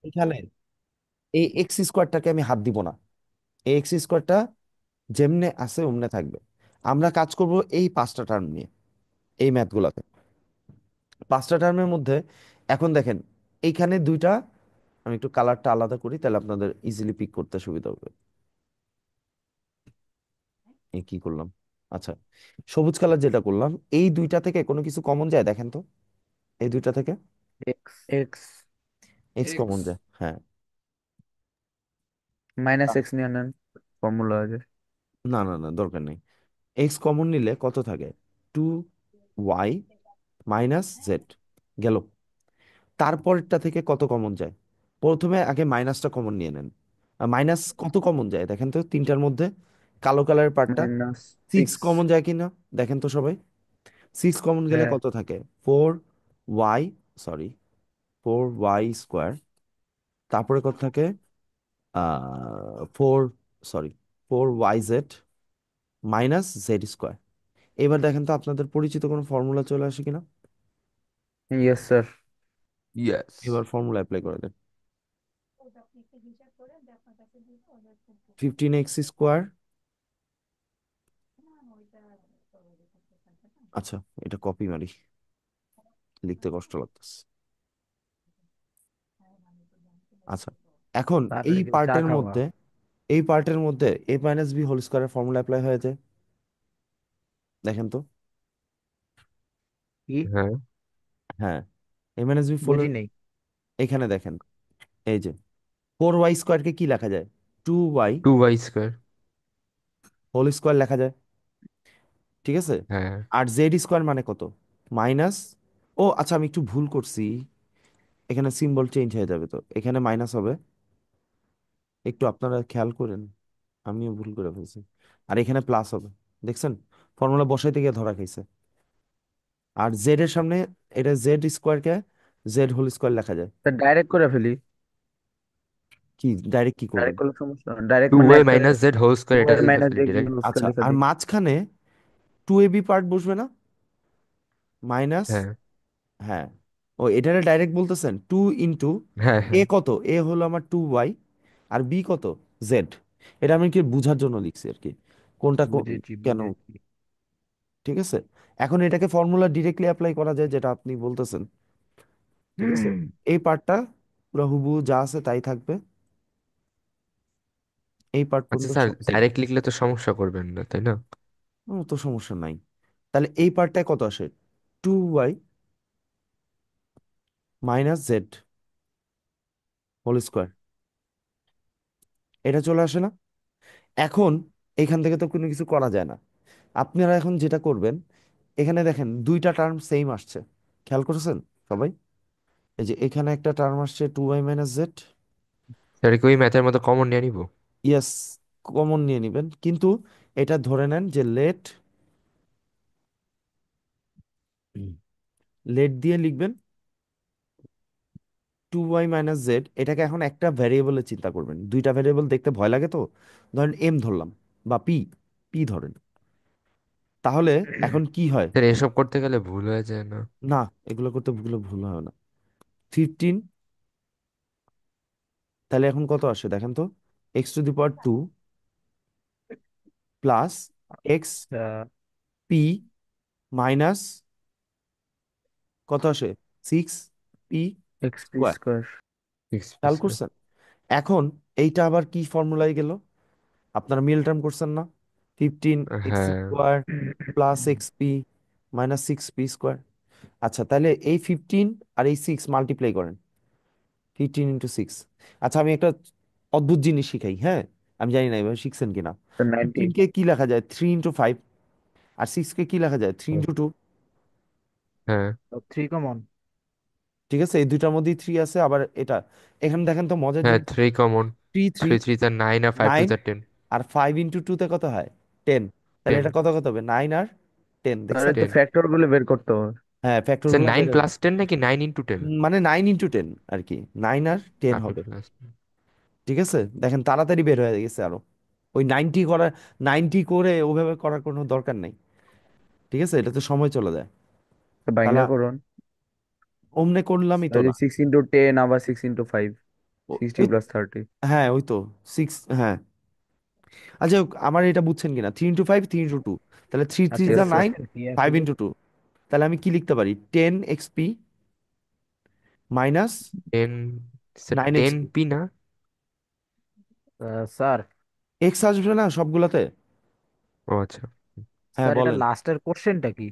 এখানে এই এক্স স্কোয়ারটাকে আমি হাত দিব না। এই এক্স স্কোয়ারটা যেমনে আছে অমনে থাকবে। আমরা কাজ করব এই পাঁচটা টার্ম নিয়ে, এই ম্যাথগুলোতে। পাঁচটা টার্মের মধ্যে এখন দেখেন এইখানে দুইটা, আমি একটু কালারটা আলাদা করি তাহলে আপনাদের ইজিলি পিক করতে সুবিধা হবে। এই কি করলাম, আচ্ছা, সবুজ কালার যেটা করলাম, এই দুইটা থেকে কোনো কিছু কমন যায় দেখেন তো, এই দুইটা থেকে x x x x common যায়, হ্যাঁ। মাইনাস এক্স নিয়ে নেন, ফর্মুলা আছে। না না না, দরকার নেই। এক্স কমন নিলে কত থাকে? 2y মাইনাস জেড গেল। তারপরটা থেকে কত কমন যায়? প্রথমে আগে মাইনাসটা কমন নিয়ে নেন। মাইনাস কত কমন যায় দেখেন তো তিনটার মধ্যে, কালো কালারের পার্টটা। Minus six six. কমন যায় কিনা দেখেন তো সবাই। সিক্স কমন গেলে হ্যাঁ, কত থাকে? 4y, sorry, 4y square. তারপরে কত থাকে? 4, sorry, 4yz minus Z square. এবার দেখেন তো আপনাদের পরিচিত কোনো ফর্মুলা চলে আসে কিনা। Yes sir. ইয়েস। এবার ফর্মুলা অ্যাপ্লাই করে দেন। 15x স্কোয়ার, আচ্ছা, এটা কপি মারি, লিখতে কষ্ট লাগতেছে। আচ্ছা, এখন এই তাড়াতাড়ি করে চা পার্টের খাওয়া। মধ্যে, এই পার্টের মধ্যে এ মাইনাস বি হোল স্কোয়ারের ফর্মুলা অ্যাপ্লাই হয়ে যায়, দেখেন তো। কি? হ্যাঁ, হ্যাঁ, এ মাইনাস বি ফোর। বুঝি নেই। এখানে দেখেন, এই যে 4y স্কোয়ারকে কি লেখা যায়? 2y 2y square. Whole square লেখা যায়, ঠিক আছে। হ্যাঁ। আর জেড স্কোয়ার মানে কত? মাইনাস, ও আচ্ছা, আমি একটু ভুল করছি, এখানে সিম্বল চেঞ্জ হয়ে যাবে, তো এখানে মাইনাস হবে, একটু আপনারা খেয়াল করেন, আমিও ভুল করে ফেলছি। আর এখানে প্লাস হবে, দেখছেন, ফর্মুলা বসাইতে গিয়ে ধরা খাইছে। আর জেড এর সামনে, এটা জেড স্কোয়ারকে জেড হোল স্কোয়ার লেখা যায়। তা ডাইরেক্ট করে ফেলি। কি ডাইরেক্ট কি করবেন? ডাইরেক্ট করলে সমস্যা, ডাইরেক্ট টু মানে ওয়াই একটা মাইনাস জেড হোল স্কোয়ার এটা ওয়াই লিখে মাইনাস ফেলি এক্স ডিরেক্ট। হোল স্কয়ার আচ্ছা, লিখে আর দিই। মাঝখানে টু এ বি পার্ট বসবে না, মাইনাস, হ্যাঁ, হ্যাঁ। ও এটারে ডাইরেক্ট বলতেছেন, 2 ইন্টু হ্যাঁ, এ হ্যাঁ। কত, এ হলো আমার 2y, আর বি কত, জেড। এটা আমি কি বোঝার জন্য লিখছি আর কি, কোনটা বুঝেছি কেন, বুঝেছি। ঠিক আছে। এখন এটাকে ফর্মুলা ডিরেক্টলি অ্যাপ্লাই করা যায় যেটা আপনি বলতেছেন, ঠিক আছে। এই পার্টটা পুরো হুবহু যা আছে তাই থাকবে, এই পার্ট আচ্ছা পর্যন্ত স্যার, সব সেম। ডাইরেক্ট লিখলে তো সমস্যা করবেন না তাই না? তো সমস্যা নাই। তাহলে এই পার্টটায় কত আসে? 2y minus Z whole square, এটা চলে আসে না? এখন এখান থেকে তো কোনো কিছু করা যায় না। আপনারা এখন যেটা করবেন, এখানে দেখেন দুইটা টার্ম সেম আসছে, খেয়াল করেছেন সবাই? এই যে এখানে একটা টার্ম আসছে 2y মাইনাস জেড। স্যার কি ওই ম্যাথের মতো কমন নিয়ে নিব? ইয়েস, কমন নিয়ে নেবেন, কিন্তু এটা ধরে নেন যে লেট, লেট দিয়ে লিখবেন 2y মাইনাস জেড। এটাকে এখন একটা ভ্যারিয়েবলে চিন্তা করবেন, দুইটা ভ্যারিয়েবল দেখতে ভয় লাগে তো, ধরেন এম ধরলাম, বা পি, পি ধরেন। তাহলে এখন কি হয়? স্যার এসব করতে গেলে ভুল হয়ে যায় না? না, এগুলো করতে ভুল ভুল হয় না। 15, তাহলে এখন কত আসে দেখেন তো, x to the power 2 plus x p minus কত আসে, 6 p x p square. Square. খেয়াল6 করছেন? এখন এইটা আবার কি ফর্মুলায় গেল? আপনারা মিল টার্ম করছেন না, 15 এক্স হ্যাঁ, square plus x p minus 6 P square. আচ্ছা, তাহলে এই 15 আর এই 6 মাল্টিপ্লাই করেন, 15 × 6। আচ্ছা, আমি একটা অদ্ভুত জিনিস শিখাই, হ্যাঁ, আমি জানি না এভাবে শিখছেন কিনা। তো 90। 15কে কি লেখা যায়? 3 × 5। আর 6কে কি লেখা যায়? 3 × 2। হ্যাঁ, থ্রি কমন। ঠিক আছে, এই দুইটার মধ্যেই 3 আছে, আবার এটা, এখানে দেখেন তো মজার হ্যাঁ, জিনিস, 3 কমন। থ্রি থ্রি 3 3 9 আর 5 2 9, 10। আর 5 × 2 তে কত হয়? 10। তাহলে 10। এটা কত কত হবে? 9 আর 10, তাহলে দেখছেন? তো 10। ফ্যাক্টর গুলো বের করতে হবে। হ্যাঁ, ফ্যাক্টর স্যার গুলো নাইন বের হবে। প্লাস টেন নাকি 9 × 10? মানে 9 × 10 আর কি, 9 আর 10 আচ্ছা হবে, প্লাস। ঠিক আছে। দেখেন তাড়াতাড়ি বের হয়ে গেছে আরো, ওই 90 করা, 90 করে ওভাবে করার কোনো দরকার নেই, ঠিক আছে, এটা তো সময় চলে যায়। তো তাহলে বাইঙ্গা করুন। অমনে করলামই তো না। 6 × 10 আবার 6 × 5। 60 এই, প্লাস 30। হ্যাঁ ওই তো, সিক্স, হ্যাঁ। আচ্ছা, আমার এটা বুঝছেন কিনা, 3 ইন্টু 5, 3 ইন্টু 2, তাহলে থ্রি থ্রি আচ্ছা, যা এর 9, কোশ্চেন কি আছে ফাইভ যে? ইন্টু টু তাহলে আমি কি লিখতে পারি, 10 XP minus 10, sir, nine 10 XP P না? স্যার, এক্স আসবে না সবগুলাতে? ও আচ্ছা। হ্যাঁ স্যার এটা বলেন, লাস্টের কোশ্চেনটা কি?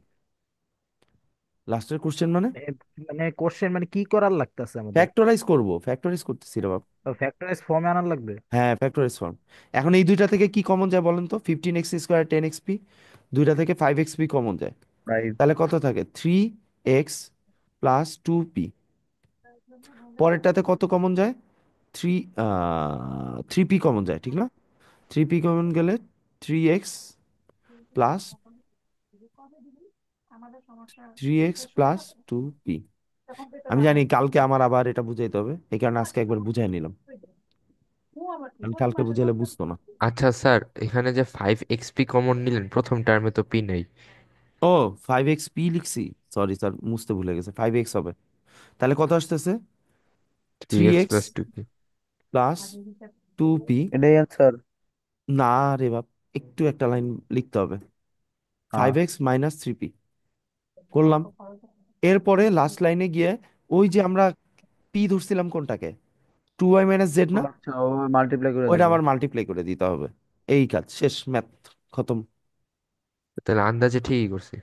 লাস্টের কোশ্চেন মানে? এ, মানে কোশ্চেন মানে কি করার লাগতেছে আমাদের? ফ্যাক্টরাইজ করব, ফ্যাক্টরাইজ করতেছি রে বাপ। ফ্যাক্টরাইজ ফর্মে আনার লাগবে? হ্যাঁ ফ্যাক্টরাইজ ফর্ম। এখন এই দুইটা থেকে কি কমন যায় বলেন তো, 15x² 10 এক্সপি, দুইটা থেকে 5 এক্সপি কমন যায়, প্রাইস। তাহলে কত থাকে, 3x+2p। পরেরটাতে কত কমন যায়, থ্রি 3p কমন যায়, ঠিক না? 3p কমন গেলে 3x+2p। আমি জানি কালকে আমার আবার এটা বুঝাইতে হবে, এই কারণে আজকে একবার বুঝাই নিলাম, কারণ কালকে বুঝাইলে বুঝতো না। আচ্ছা স্যার, এখানে যে 5 এক্সপি কমন নিলেন, প্রথম টার্মে তো পি নেই। ও, 5x p লিখছি, সরি স্যার, মুছতে ভুলে গেছে, 5x হবে, তাহলে কত আসতেছে, three three X X plus two P plus two P এটাই অ্যান্সার? না রে বাপ, একটু একটা লাইন লিখতে হবে, হ্যাঁ। 5x - 3p করলাম। এরপরে লাস্ট লাইনে গিয়ে ওই যে আমরা পি ধরছিলাম কোনটাকে, 2y - z ও না, আচ্ছা, ও মাল্টিপ্লাই করে ওইটা দিব। আবার মাল্টিপ্লাই করে দিতে হবে। এই কাজ শেষ, ম্যাথ খতম। তাহলে আন্দাজে ঠিকই করছি।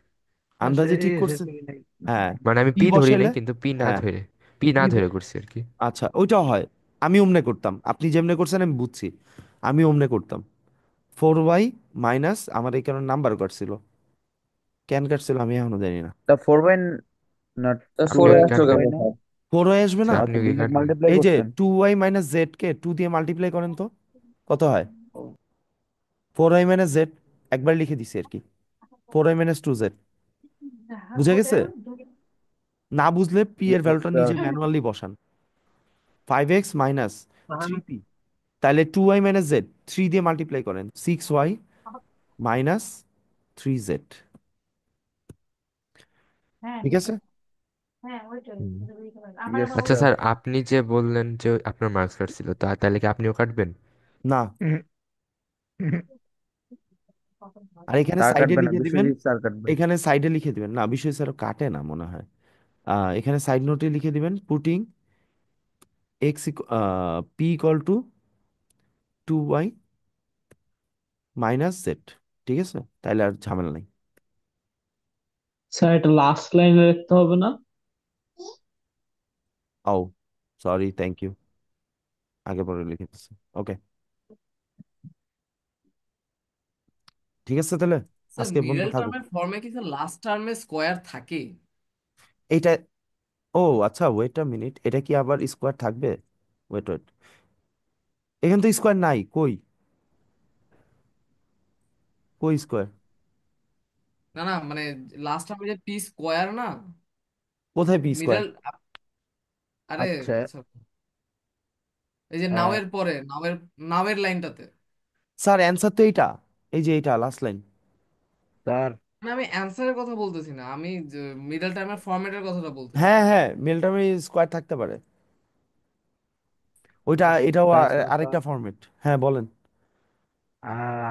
আন্দাজে ঠিক শেষ করছে। করি নাই। হ্যাঁ, মানে আমি পি পি ধরি বসাইলে, নাই, কিন্তু পি না হ্যাঁ ধরে, পি না পি, ধরে করছি আর কি। আচ্ছা ওইটাও হয়, আমি অমনে করতাম, আপনি যেমনে করছেন আমি বুঝছি, আমি অমনে করতাম। 4y আমার এই কারণে নাম্বার কাটছিল, কেন কাটছিল আমি এখনো জানি না। তা 4 বাই, না, তা টু ফোরে আপনিও বাই কি আসলো কাটবেন? কেন না? স্যার? 4y আসবে না? স্যার, আচ্ছা, আপনিও কি ডিরেক্ট কাটবেন? মাল্টিপ্লাই এই যে করছেন? 2y - z কে 2 দিয়ে মাল্টিপ্লাই করেন তো, কত হয়, 4y - z, একবার লিখে দিছি আর কি, 4y - 2z, বুঝে গেছে? না বুঝলে পি এর ভ্যালুটা নিজে ম্যানুয়ালি বসান, 5x - 3p, তাহলে 2y - z, 3 দিয়ে মাল্টিপ্লাই করেন, 6y - 3z, ঠিক আছে? হুম। ইয়েস আচ্ছা স্যার। স্যার, আপনি যে বললেন যে আপনার মার্কস কাটছিল, তাহলে কি আপনিও কাটবেন? না, আর এখানে তা সাইডে কাটবে না, লিখে দিবেন, বিশ্বজিৎ স্যার কাটবে। এখানে সাইডে লিখে দিবেন, না বিষয় স্যার কাটে না মনে হয়, এখানে সাইড নোটে লিখে দিবেন, পুটিং p = 2y - z, ঠিক আছে, তাইলে আর ঝামেলা নাই। স্যার এটা লাস্ট লাইনে লিখতে হবে না? ও, সরি, থ্যাংক ইউ, আগে পরে লিখে দিচ্ছি, ওকে, ঠিক আছে তাহলে, স্যার আজকে বন্ধু মিডল থাকুক টার্মের ফর্মে কি স্যার লাস্ট টার্মে স্কোয়ার থাকে? এইটা। ও আচ্ছা, ওয়েট আ মিনিট, এটা কি আবার স্কোয়ার থাকবে? ওয়েট ওয়েট, এখানে তো স্কোয়ার নাই, কই, কই স্কোয়ার, না না, মানে লাস্ট টার্মে যে পি স্কোয়ার না, কোথায় পি স্কোয়ার? মিডল, আরে আচ্ছা। আচ্ছা, এই যে আহ, নাওয়ের পরে নাওয়ের নাওয়ের লাইনটাতে। স্যার অ্যান্সার তো এইটা, এই যে এইটা লাস্ট লাইন। স্যার, মানে আমি অ্যান্সারের কথা বলতেছি না, আমি মিডল টার্মের ফরম্যাটের কথাটা বলতেছি। হ্যাঁ হ্যাঁ, মিলটামে স্কোয়ার থাকতে পারে, ওইটা, এটাও তাই ছিল স্যার। আরেকটা ফরম্যাট, হ্যাঁ বলেন।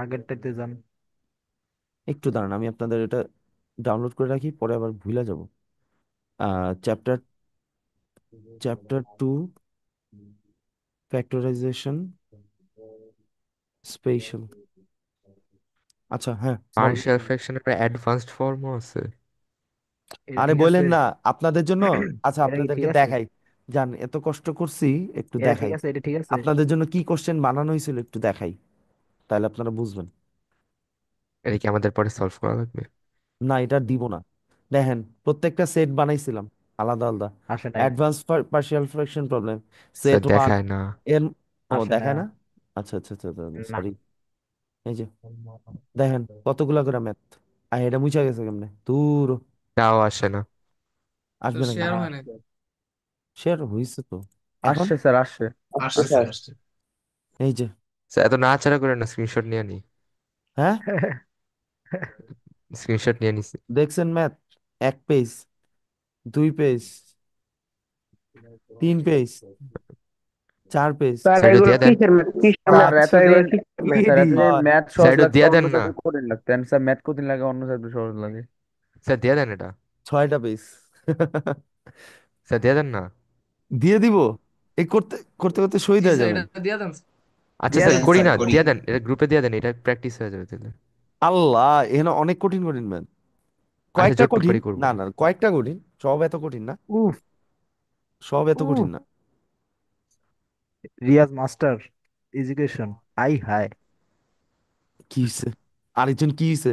আগেরটাতে যান। একটু দাঁড়ান, আমি আপনাদের এটা ডাউনলোড করে রাখি, পরে আবার ভুলে যাব। চ্যাপ্টার চ্যাপ্টার 2, ফ্যাক্টরাইজেশন স্পেশাল, আচ্ছা হ্যাঁ বলেন। পার্শিয়াল ফ্র্যাকশনের অ্যাডভান্সড ফর্মও আছে। এটা আরে ঠিক আছে। বললেন না, আপনাদের জন্য, আচ্ছা এটা কি ঠিক আপনাদেরকে আছে? দেখাই, জান এত কষ্ট করছি, একটু এটা ঠিক দেখাই, আছে, এটা ঠিক আছে। আপনাদের জন্য কি কোশ্চেন বানানো হয়েছিল একটু দেখাই, তাহলে আপনারা বুঝবেন। এটা কি আমাদের পরে সলভ করা লাগবে? না এটা দিব না, দেখেন প্রত্যেকটা সেট বানাইছিলাম আলাদা আলাদা, আসে নাই। Advance partial fraction problem, sir, set one, দেখায় না। এর, ও আসে না। দেখায় না, আচ্ছা আচ্ছা আচ্ছা, না। সরি, এই যে দেখেন কতগুলা করে ম্যাথ, আর এটা মুছা গেছে কেমনে দূর, তাও আসে না। আসবে নাকি, শেয়ার হয় না। আসছে। শেয়ার হয়েছে তো এখন, আসছে স্যার, আসছে। আসছে আসছে স্যার। আসছে। এই যে, স্যার, এত নাড়াচাড়া করে না, স্ক্রিনশট নিয়ে নি। হ্যাঁ স্ক্রিনশট নিয়ে নিছি। দেখছেন math, 1 page, 2 page, 3 page, 4 page. Sir sir এটা এগুলো দিয়া দেন, কিসের ম্যাথ স্যার এত এগুলো কিসের ম্যাথ স্যার? এত যে হয়। ম্যাথ স্যার সহজ এটা লাগতো দিয়া অন্য দেন না, সাবজেক্ট কঠিন লাগতো, স্যার ম্যাথ কঠিন লাগে অন্য সাবজেক্ট সহজ লাগে। স্যার দিয়া দেন এটা, 6টা পেজ। স্যার দিয়া দেন না। দিয়ে দিব। এই করতে করতে করতে শহীদ জি হয়ে স্যার, যাবেন। এটা দিয়ে দেন। আচ্ছা দিয়ে স্যার দেন করি স্যার না, করি। দিয়া দেন, এটা গ্রুপে দিয়া দেন, এটা প্র্যাকটিস হয়ে যাবে তাহলে। আল্লাহ, এখানে অনেক কঠিন কঠিন ম্যাথ। আচ্ছা কয়েকটা জোর কঠিন, করি করবো না না। না কয়েকটা কঠিন, সব এত কঠিন না। উফ সব এত কঠিন উফ। না। Riyaz master education, hi hi. কি হয়েছে? আরেকজন কি হয়েছে?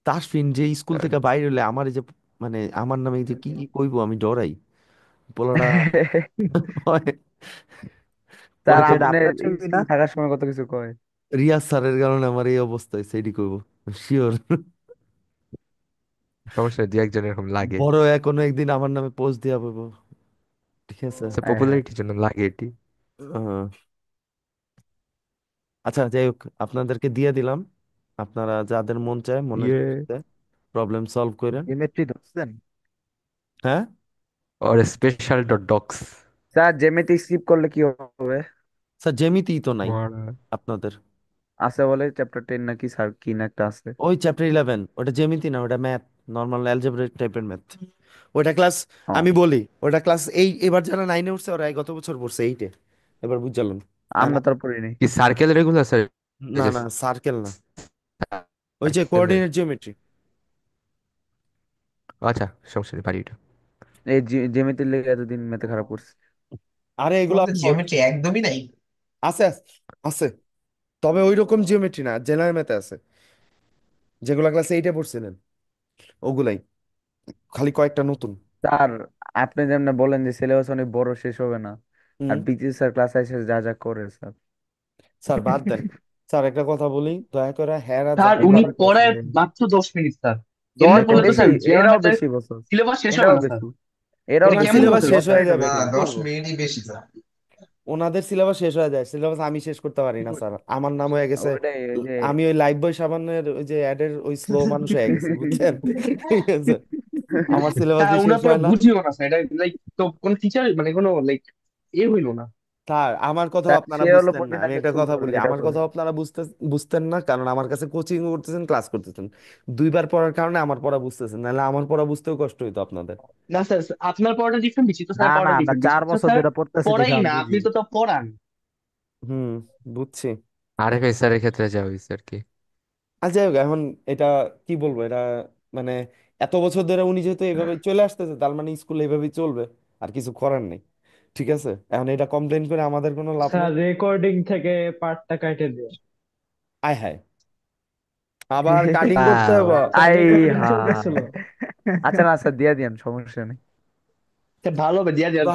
তাসফিন যে স্কুল থেকে বাইরে হলে আমার এই যে, মানে আমার নামে এই যে কি কি কইবো আমি ডরাই। পোলাটা হয়। স্যার কয় যে এটা আপনি আপনার ছবি না। স্কুল থাকার সময় কত কিছু কয়। রিয়াজ স্যারের কারণে আমার এই অবস্থা হয়েছে, এটি কইবো শিওর। সমস্যা নেই, দু একজন এরকম লাগে। বড় কোনো একদিন আমার নামে পোস্ট দিয়া বলবো। ঠিক আছে। Sir high high. পপুলারিটির জন্য লাগে এটি। আহ, আচ্ছা যাই হোক, আপনাদেরকে দিয়ে দিলাম। আপনারা যাদের মন চায় মনের ইয়ে, প্রবলেম সলভ করেন। জিওমেট্রি ধরছেন? হ্যাঁ। ওর স্পেশাল ডট ডক্স। স্যার জ্যামিতি স্কিপ করলে কি হবে? স্যার জ্যামিতি তো নাই আপনাদের। আছে বলে চ্যাপ্টার 10 নাকি স্যার কি না একটা আছে। ওই চ্যাপ্টার 11 ওটা জ্যামিতি না, ওটা ম্যাথ, নর্মাল অ্যালজেব্রা টাইপের ম্যাথ। ওটা ক্লাস, আমি ও, বলি ওটা ক্লাস এই এবার যারা 9-এ উঠছে ওরা এই গত বছর পড়ছে 8-এ। এবার বুঝলাম। আর আমরা তো আর পড়িনি। কি সার্কেল রেগুলার স্যার? না না সার্কেল না, ওই যে সার্কেলের, কোঅর্ডিনেট জিওমেট্রি। আচ্ছা সমস্যা নেই, পারি এটা। এই জ্যামিতির লেগে এতদিন মেথে খারাপ করছে। আরে এগুলো তোমাদের জিওমেট্রি একদমই নাই। আছে আছে আছে, তবে ওই রকম জিওমেট্রি না, জেনারেল ম্যাথে আছে যেগুলো ক্লাস 8-এ পড়ছিলেন, ওগুলাই, খালি কয়েকটা নতুন। স্যার আপনি যেমন বলেন যে সিলেবাস অনেক বড়, শেষ হবে না, আর হুম। বিসিএস স্যার ক্লাস এসে যা যা করে স্যার। স্যার বাদ দেন। স্যার একটা কথা বলি, দয়া করে হেরা যা স্যার উনি এভাবে পড়ায় পড়ছিলেন। মাত্র 10 মিনিট স্যার। এমনি দশ পড়লে তো বেশি, স্যার জেনারেল এরাও ম্যাথের বেশি বছর, সিলেবাস শেষ হবে এরাও না স্যার। বেশি, এরাও এটা ওনার বেশি কেমন সিলেবাস বছর। বলতে শেষ 10 মিনিট হয়ে হবে যাবে, না, স্যার। কিন্তু 10 মিনিটই বেশি স্যার। ওনাদের সিলেবাস শেষ হয়ে যায়, সিলেবাস আমি শেষ করতে পারি না স্যার, আমার নাম হয়ে গেছে। ওইটাই ওই যে আমি ওই লাইফ বয় সাবানের ওই যে অ্যাডের ওই স্লো মানুষ হয়ে গেছি, বুঝছেন? ঠিক আছে, আমার সিলেবাসই হ্যাঁ শেষ উনার পুরো হয় না। বুঝিও না স্যার, এটা লাইক তো কোনো টিচার মানে কোনো লাইক হইলো না। স্যার আমার কথাও স্যার আপনারা সে হলো বুঝতেন না, আমি পন্ডিতাকে একটা চুল কথা করবে বলি, এটা আমার কই। কথাও আপনারা বুঝতেন না, কারণ আমার কাছে কোচিং করতেছেন, ক্লাস করতেছেন। 2বার পড়ার কারণে আমার পড়া বুঝতেছেন, নাহলে আমার পড়া বুঝতেও কষ্ট হইতো আপনাদের। না স্যার, আপনার পড়াটা ডিফারেন্ট দিচ্ছি তো না স্যার, না, পড়াটা আমরা ডিফারেন্ট দিচ্ছি 4 বছর স্যার। ধরে পড়তেছি দেখে পড়াই আমি না, বুঝি। আপনি তো তা পড়ান। হুম, বুঝছি। আরএফএ স্যারের ক্ষেত্রে যা হয়েছে আর কি। আর যাই হোক, এখন এটা কি বলবো, এটা মানে এত বছর ধরে উনি যেহেতু এইভাবে চলে আসতেছে, তার মানে স্কুল এইভাবেই চলবে, আর কিছু করার নেই। ঠিক আছে, এখন এটা কমপ্লেন করে আমাদের কোনো লাভ স্যার নেই। রেকর্ডিং থেকে পার্টটা কাটে দিও। আয় হায়, আবার কাটিং করতে হবে। স্যার আই রেকর্ডিং হায়। চলতেছিল। আচ্ছা না স্যার, দিয়ে দিন, সমস্যা নেই। স্যার ভালো হবে, দিয়া দেন।